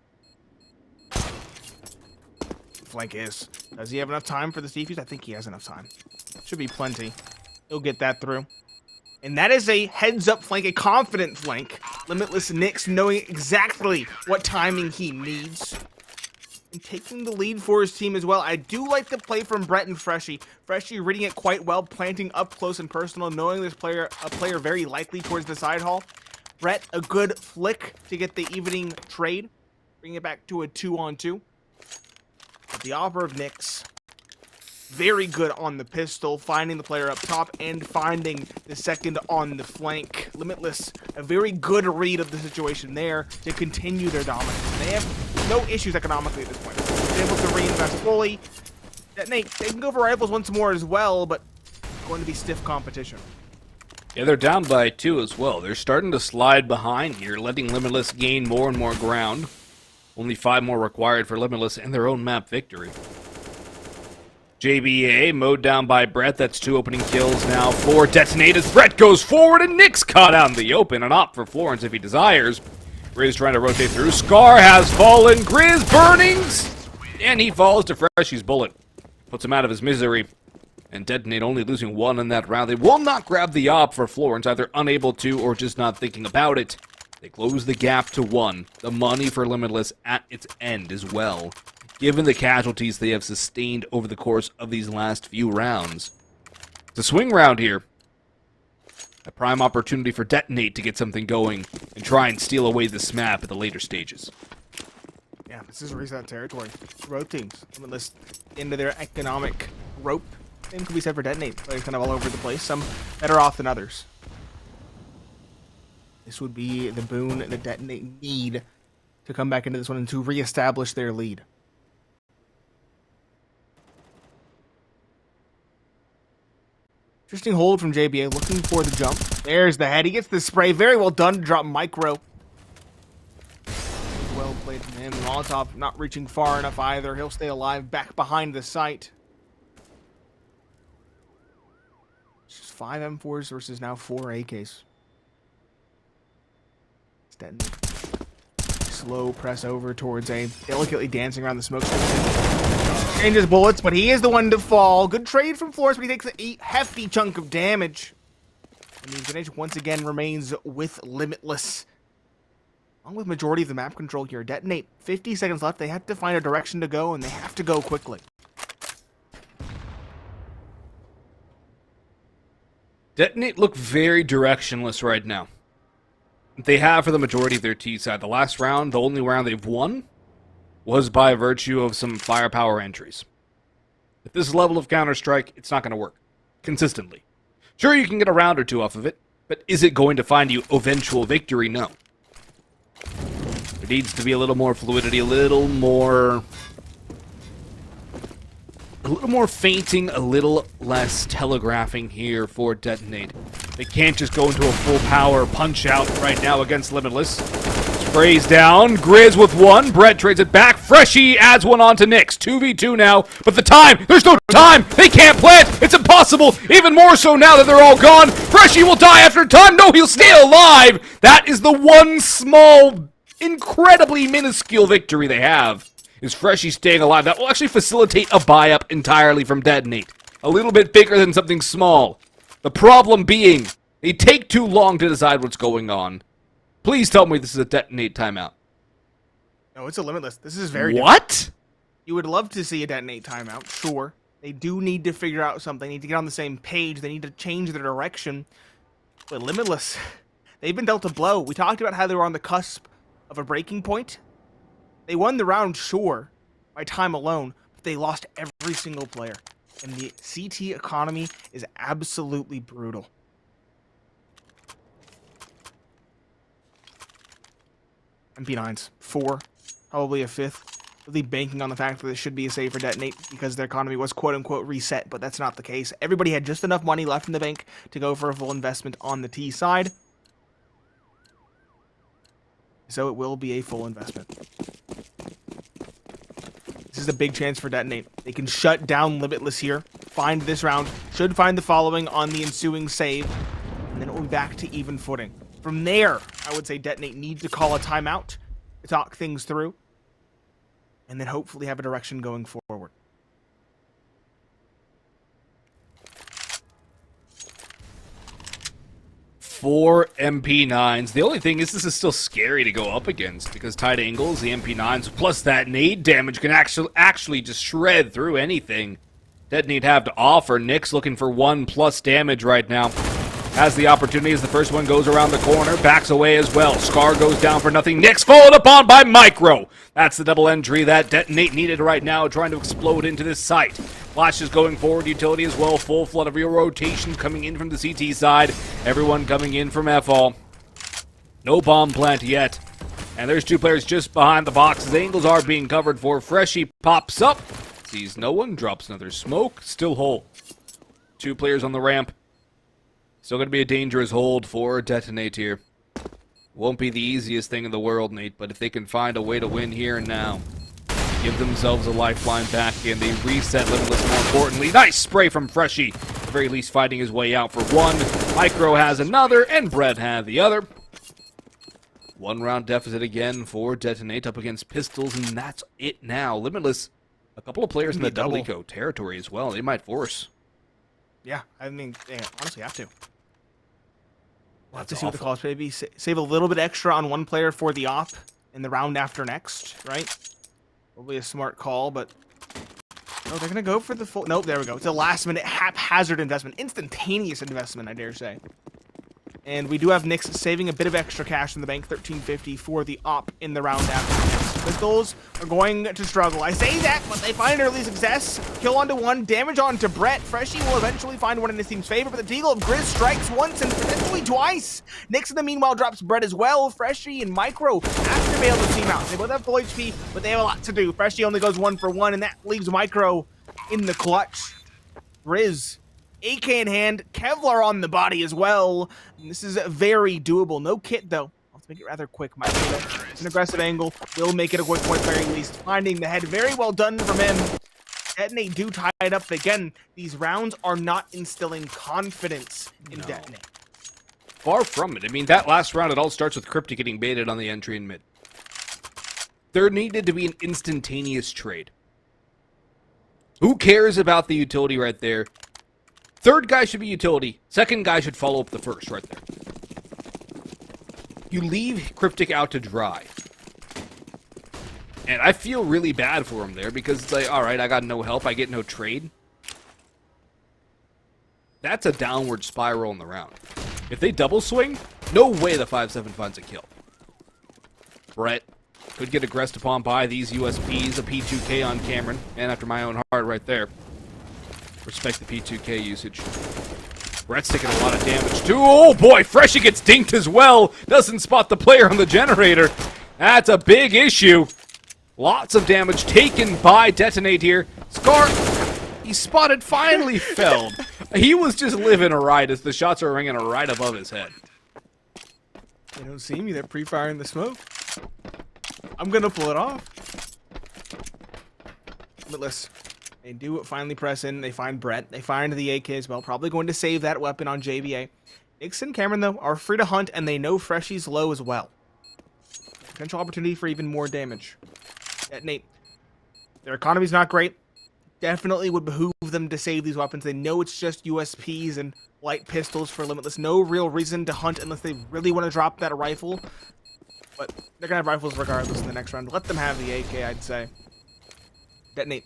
Flank is. Does he have enough time for this defuse? I think he has enough time. Should be plenty. He'll get that through. And that is a heads-up flank, a confident flank. Limitless Nyx knowing exactly what timing he needs. And taking the lead for his team as well. I do like the play from Brett and Freshie. Freshie reading it quite well, planting up close and personal, knowing this player, a player very likely towards the side hall. Brett, a good flick to get the evening trade. Bring it back to a 2-on-2. But the offer of Nyx, very good on the pistol, finding the player up top and finding the second on the flank. Limitless, a very good read of the situation there to continue their dominance. They have no issues economically at this point. They're able to reinvest fully. Detonate, they can go for rifles once more as well, but it's going to be stiff competition. Yeah, they're down by 2 as well. They're starting to slide behind here, letting Limitless gain more and more ground. Only 5 more required for Limitless and their own map victory. JBA mowed down by Brett. That's 2 opening kills now for Detonate as Brett goes forward and Nyx caught out in the open. An op for Florence if he desires. Grizz trying to rotate through. Scar has fallen. Grizz burnings! And he falls to Freshie's bullet. Puts him out of his misery. And Detonate only losing 1 in that round. They will not grab the op for Florence, either unable to or just not thinking about it. They close the gap to 1. The money for Limitless at its end as well, given the casualties they have sustained over the course of these last few rounds. It's a swing round here. A prime opportunity for Detonate to get something going and try and steal away this map at the later stages. Yeah, this is reset territory. Road teams, Limitless into their economic rope. Same could be said for Detonate. Players kind of all over the place. Some better off than others. This would be the boon that Detonate need to come back into this one and to reestablish their lead. Interesting hold from JBA, looking for the jump. There's the head. He gets the spray. Very well done to drop micro. Well played from him. Molotov not reaching far enough either. He'll stay alive back behind the site. It's just 5 M4s versus now 4 AKs. It's Detonate. Slow press over towards A. Delicately dancing around the smoke. Changes bullets, but he is the one to fall. Good trade from Flores, but he takes a hefty chunk of damage. And the advantage once again remains with Limitless. Along with majority of the map control here. Detonate, 50 seconds left. They have to find a direction to go, and they have to go quickly. Detonate look very directionless right now. They have for the majority of their T side. The last round, the only round they've won, was by virtue of some firepower entries. At this level of Counter-Strike, it's not going to work consistently. Sure, you can get a round or two off of it, but is it going to find you eventual victory? No. There needs to be a little more fluidity, a little more feinting, a little less telegraphing here for Detonate. They can't just go into a full power punch out right now against Limitless. Sprays down, Grizz with one, Brett trades it back, Freshie adds one on to Nyx, 2v2 now, but the time, there's no time, they can't plant, it's impossible, even more so now that they're all gone. Freshie will die after time, no, he'll stay alive. That is the one small, incredibly minuscule victory they have, is Freshie staying alive. That will actually facilitate a buy-up entirely from Detonate. A little bit bigger than something small. The problem being, they take too long to decide what's going on. Please tell me this is a Detonate timeout. No, it's a Limitless. This is very What? different. You would love to see a Detonate timeout, sure. They do need to figure out something. They need to get on the same page. They need to change their direction. But Limitless, they've been dealt a blow. We talked about how they were on the cusp of a breaking point. They won the round, sure, by time alone, but they lost every single player. And the CT economy is absolutely brutal. MP9s, 4, probably a 5th. Really banking on the fact that this should be a save for Detonate because their economy was quote-unquote reset, but that's not the case. Everybody had just enough money left in the bank to go for a full investment on the T side. So it will be a full investment. This is a big chance for Detonate. They can shut down Limitless here, find this round, should find the following on the ensuing save, and then it will be back to even footing. From there, I would say Detonate need to call a timeout to talk things through, and then hopefully have a direction going forward. Four MP9s. The only thing is this is still scary to go up against because tight angles, the MP9s, plus that nade damage can actually just shred through anything Detonate have to offer. Nyx looking for 1+ damage right now. Has the opportunity as the first one goes around the corner, backs away as well. Scar goes down for nothing. Nyx followed upon by Micro. That's the double entry that Detonate needed right now, trying to explode into this site. Flash is going forward, utility as well, full flood of real rotation coming in from the CT side. Everyone coming in from FL. No bomb plant yet. And there's two players just behind the boxes. Angles are being covered for. Freshie pops up, sees no one, drops another smoke, still whole. Two players on the ramp. Still going to be a dangerous hold for Detonate here. Won't be the easiest thing in the world, Nate, but if they can find a way to win here and now, give themselves a lifeline back in, they reset Limitless more importantly. Nice spray from Freshie, at the very least fighting his way out for one. Micro has another, and Brett had the other. 1 round deficit again for Detonate up against Pistols, and that's it now. Limitless, a couple of players in the double eco territory as well. They might force. Yeah, I mean, they honestly have to. We'll have to That's see what the awful. cost may be. Save a little bit extra on one player for the op in the round after next, right? Probably a smart call, but... Oh, they're going to go for the full... Nope, there we go. It's a last-minute haphazard investment. Instantaneous investment, I dare say. And we do have Nyx saving a bit of extra cash in the bank, $13.50 for the op in the round after next. Pistols are going to struggle. I say that, but they find early success. Kill onto one, damage onto Brett. Freshie will eventually find one in his team's favor, but the Deagle of Grizz strikes once and potentially Freshie twice. Nixon, the meanwhile, drops Brett as well. Freshie and Micro have to be able to team out. They both have full HP, but they have a lot to do. Freshie only goes 1 for 1, and that leaves Micro in the clutch. Riz, AK in hand, Kevlar on the body as well. And this is very doable. No kit, though. Let's make it rather quick. Micro, it's an aggressive angle. Will make it a quick point at the very least. Finding the head. Very well done from him. Detonate do tie it up. Again, these rounds are not instilling confidence in Detonate. Far from it. I mean, that last round, it all starts with Cryptic getting baited on the entry in mid. There needed to be an instantaneous trade. Who cares about the utility right there? Third guy should be utility. Second guy should follow up the first right there. You leave Cryptic out to dry. And I feel really bad for him there because it's like, alright, I got no help, I get no trade. That's a downward spiral in the round. If they double swing, no way the 5-7 finds a kill. Brett could get aggressed upon by these USPs, a P2K on Cameron, and after my own heart right there. Respect the P2K usage. Brett's taking a lot of damage too. Oh boy, Freshie gets dinked as well. Doesn't spot the player on the generator. That's a big issue. Lots of damage taken by Detonate here. Scar, he spotted, finally felled. He was just living a ride as the shots are ringing right above his head. They don't see me, they're pre-firing the smoke. I'm gonna pull it off. Limitless. They do finally press in, they find Brett, they find the AK as well. Probably going to save that weapon on JBA. Nixon, Cameron, though, are free to hunt, and they know Freshie's low as well. Potential opportunity for even more damage. Detonate. Their economy's not great. Definitely would behoove them to save these weapons. They know it's just USPs and light pistols for Limitless. No real reason to hunt unless they really want to drop that rifle. But they're going to have rifles regardless in the next round. Let them have the AK, I'd say. Detonate.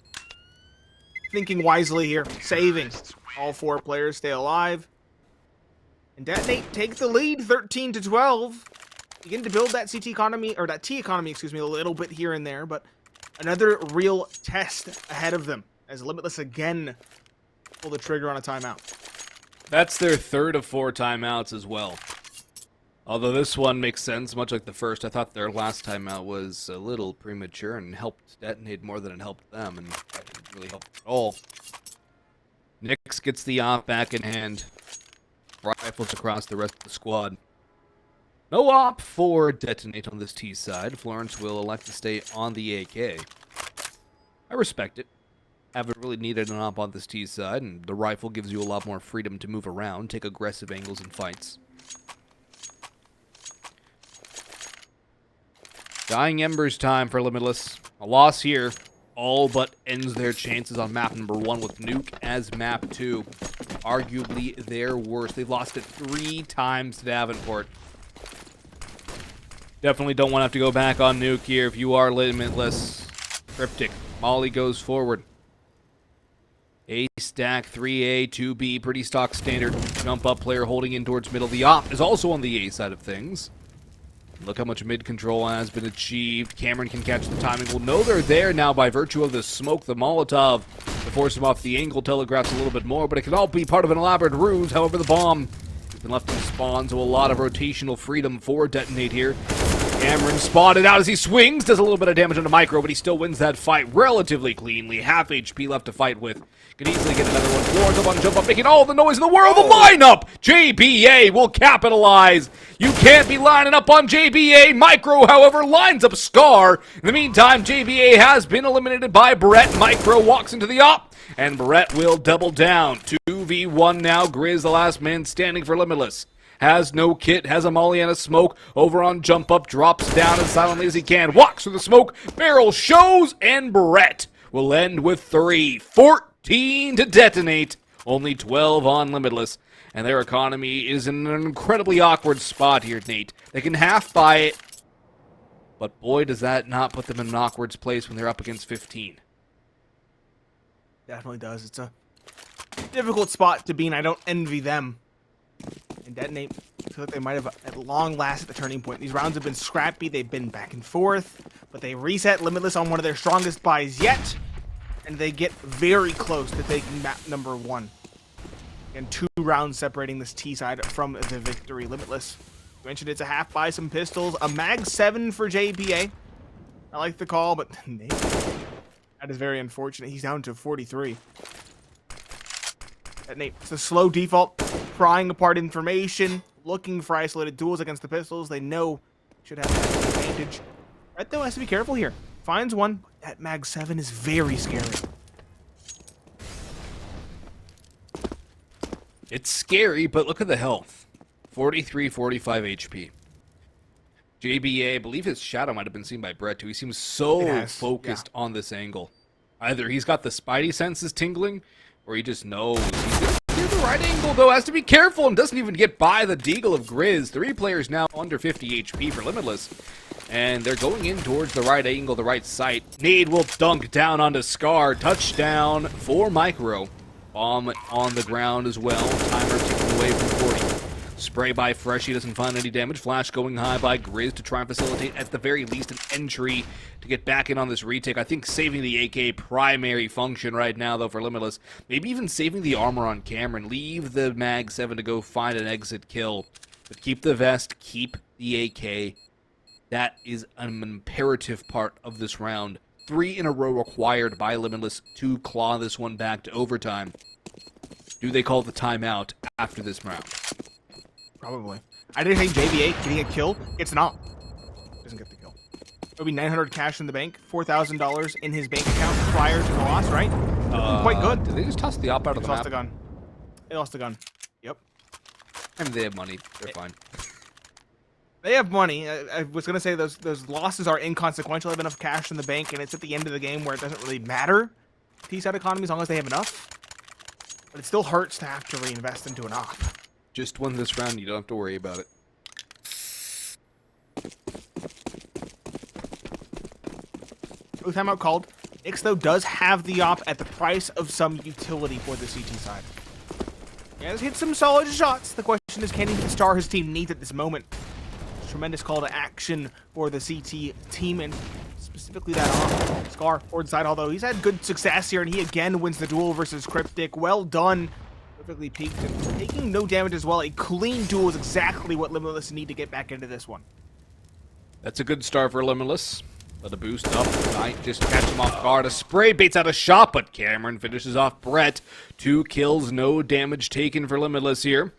Thinking wisely here. Saving. All 4 players stay alive. And Detonate take the lead, 13-12. Begin to build that CT economy, or that T economy, excuse me, a little bit here and there, but another real test ahead of them as Limitless again pull the trigger on a timeout. That's their 3rd of 4 timeouts as well. Although this one makes sense, much like the first. I thought their last timeout was a little premature and helped Detonate more than it helped them, and that didn't really help at all. Nix gets the op back in hand. Rifles across the rest of the squad. No op for Detonate on this T side. Florence will elect to stay on the AK. I respect it. Haven't really needed an op on this T side, and the rifle gives you a lot more freedom to move around, take aggressive angles in fights. Dying Embers time for Limitless. A loss here all but ends their chances on map number 1 with Nuke as map 2. Arguably their worst. They've lost it 3 times to Davenport. Definitely don't want to have to go back on Nuke here if you are Limitless. Cryptic. Molly goes forward. A stack, 3A, 2B, pretty stock standard. Jump up player holding in towards middle. The op is also on the A side of things. Look how much mid control has been achieved. Cameron can catch the timing. We'll know they're there now by virtue of the smoke, the Molotov, to force him off the angle. Telegraphs a little bit more, but it can all be part of an elaborate ruse. However, the bomb has been left in spawn, so a lot of rotational freedom for Detonate here. Cameron spotted out as he swings, does a little bit of damage on the Micro, but he still wins that fight relatively cleanly. Half HP left to fight with. Could easily get another one. Florence up on jump up, making all the noise in the world. The lineup! JBA will capitalize. You can't be lining up on JBA. Micro, however, lines up Scar. In the meantime, JBA has been eliminated by Brett. Micro walks into the op, and Brett will double down. 2v1 now. Grizz, the last man standing for Limitless. Has no kit, has a molly and a smoke. Over on jump up, drops down as silently as he can. Walks through the smoke, barrel shows, and Brett will end with 3. 14 to Detonate, only 12 on Limitless. And their economy is in an incredibly awkward spot here, Nate. They can half buy it, but boy, does that not put them in an awkward place when they're up against 15. Definitely does. It's a difficult spot to be in. I don't envy them. And Detonate, I feel like they might have at long last at the turning point. These rounds have been scrappy. They've been back and forth, but they reset Limitless on one of their strongest buys yet, and they get very close to taking map number 1. And 2 rounds separating this T side from the victory. Limitless. You mentioned it's a half by some pistols. A mag 7 for JBA. I like the call, but that is very unfortunate. He's down to 43. Detonate. It's a slow default. Prying apart information. Looking for isolated duels against the pistols. They know should have that advantage. Red, though, has to be careful here. Finds one. That mag 7 is very scary. It's scary, but look at the health. 43, 45 HP. JBA, I believe his shadow might have been seen by Brett too. He seems so focused on this angle. Either he's got the spidey senses tingling, or he just knows. He's gonna clear the right angle, though. Has to be careful and doesn't even get by the Deagle of Grizz. 3 players now under 50 HP for Limitless. And they're going in towards the right angle, the right site. Nade will dunk down onto Scar. Touchdown for Micro. Bomb on the ground as well. Timer ticking away from 40. Spray by Freshie doesn't find any damage. Flash going high by Grizz to try and facilitate at the very least an entry to get back in on this retake. I think saving the AK primary function right now though for Limitless. Maybe even saving the armor on Cameron. Leave the Mag 7 to go find an exit kill. But keep the vest, keep the AK. That is an imperative part of this round. 3 in a row required by Limitless to claw this one back to overtime. Do they call the timeout after this round? Probably. I didn't think JV8 getting a kill. It's not. Doesn't get the kill. It'll be 900 cash in the bank, $4,000 in his bank account prior to the loss, right? Quite good. Did they just toss the op out of the map? Lost the gun. They lost the gun. Yep. I mean, they have money. They're fine. They have money. I was gonna say those losses are inconsequential. They have enough cash in the bank, and it's at the end of the game where it doesn't really matter. Peace out economy as long as they have enough. But it still hurts to have to reinvest into an op. Just win this round, you don't have to worry about it. No timeout called. Nyx, though, does have the op at the price of some utility for the CT side. He has hit some solid shots. The question is, can he the star his team needs at this moment? Tremendous call to action for the CT team, and specifically that op. Scar, forward side, although he's had good success here, and he again wins the duel versus Cryptic. Well done. Perfectly peaked and taking no damage as well. A clean duel is exactly what Limitless need to get back into this one. That's a good start for Limitless. Let a boost up. Might just catch him off guard. A spray baits out a shot, but Cameron finishes off Brett. 2 kills, no damage taken for Limitless here.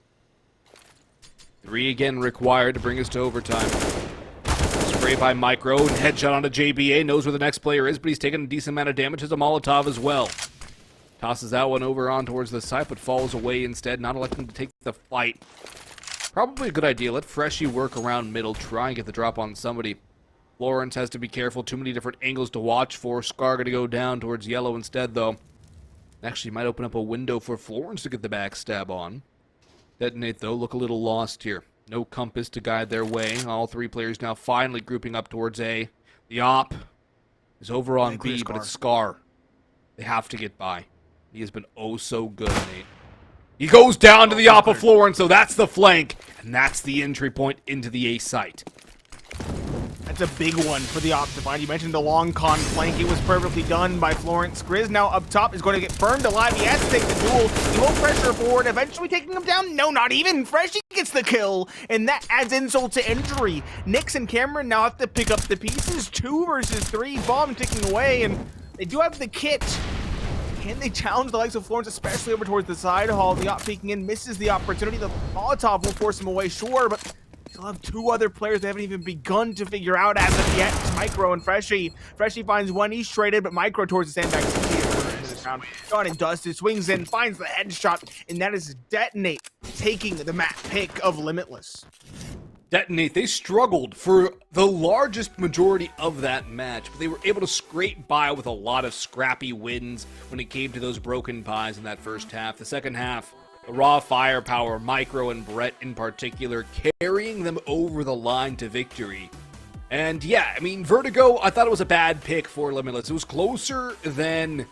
3 again required to bring us to overtime. Spray by Micro and headshot onto JBA. Knows where the next player is, but he's taken a decent amount of damage. Has a Molotov as well. Tosses that one over on towards the site, but falls away instead, not electing to take the fight. Probably a good idea. Let Freshie work around middle, try and get the drop on somebody. Florence has to be careful. Too many different angles to watch for. Scar gonna go down towards yellow instead, though. Actually, might open up a window for Florence to get the backstab on. Detonate, though, look a little lost here. No compass to guide their way. All 3 players now finally grouping up towards A. The op is over on B, but it's Scar. They have to get by. He has been oh so good, Nate. He goes down to the op of Florence, so that's the flank, and that's the entry point into the A site. That's a big one for the op to find. You mentioned the long con flank. It was perfectly done by Florence. Grizz now up top is going to get burned alive. He has to take the duel. He will pressure forward, eventually taking him down. No, not even. Freshie gets the kill, and that adds insult to injury. Nyx and Cameron now have to pick up the pieces. 2 versus 3, bomb ticking away, and they do have the kit. Can they challenge the likes of Florence, especially over towards the side hall? The op peeking in, misses the opportunity. The Molotov will force him away, sure, but still have 2 other players they haven't even begun to figure out as of yet. It's Micro and Freshie. Freshie finds one, he's traded, but Micro towards the sandbag. Gone and dusted, swings in, finds the headshot, and that is Detonate taking the map pick of Limitless. Detonate, they struggled for the largest majority of that match, but they were able to scrape by with a lot of scrappy wins when it came to those broken pies in that first half. The second half, the raw firepower, Micro and Brett in particular, carrying them over the line to victory. And yeah, I mean, Vertigo, I thought it was a bad pick for Limitless. It was closer than